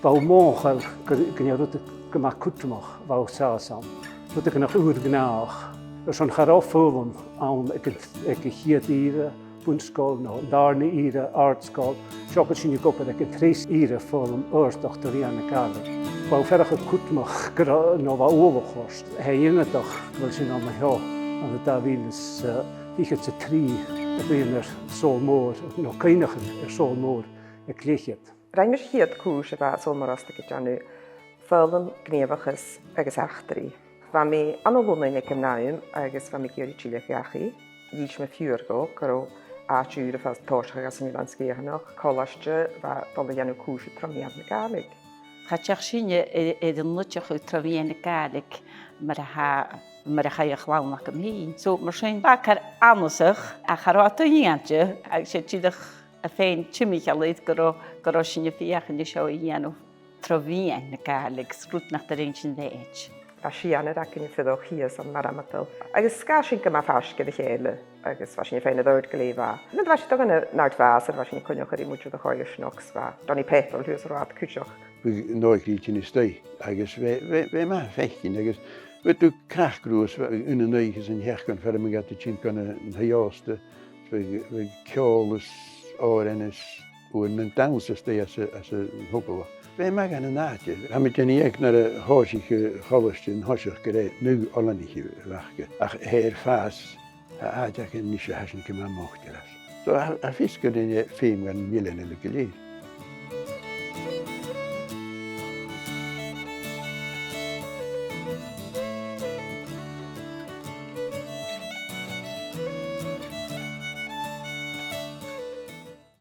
Bá móchail gine rud goach cutamach bhá sásam. Rud gan nach úr gnáach. An charráfóm an ag chiad íre, bunscoil nó darna íre, artscoil, seocha sin gopa ag an trés íre fóm uirtach do bhíanana galig. Bá ferach a cutamach nó bh óbhachorst, he dionadach bhfuil sin am heo an dá bhílas híchad sa trí a bhíonar sómór, nó cainechan sómór ag cléchiad. Reimmir chiad cúis a bheit sómarasta go deanú fálam gníomhachas agus achtarí. Bha mé anolúnain ag gymnáim agus bha mé géirí tíle gachaí, dhís me fiúrgó go áitiúr a fás tóirseach as an Ivanscéhanach, cálaiste bha dola dhéanú cúis a tramíad na galig. Chateach sinne iad an nuteach tramíad na galig mar a chaich lánach am hín. So mar sin bachar anasach a charáta híante ag sé tíadach a féin tíimichaid go sinne fiachan i seo dhéanú tramíad na galig, scrútnach a réin sin déit. Bha síanna ac yn ffyddo chias am maramatal. Agus sga sin gyma ffasg gyda chéile, agus fa sin féin a ddod gylefa. Nid fa sin dogan nawr fas, ar fa sin cwnioch ar i mwyd o ddechoi ysnogs fa. Doni petrol hwys o'r rad cwtioch. Fy noig ryd yn ystau, agus fe ma fechgyn, agus fe dwi crach grws yn y neig yn hechgan, fer ymwneud gati ti'n gan yn hyost, fe ciolus o'r enys o'r mynd dawns ystau as y hwbl. Fe ma gan y nadje. Ham het nie ek naar de hoosige gallestje en hosig gereed. Nu alle niet wachten. Ach, heer faas. Aadjak en nisje hasen kema mocht. Zo, a fisker in je film gaan willen en lekker leer.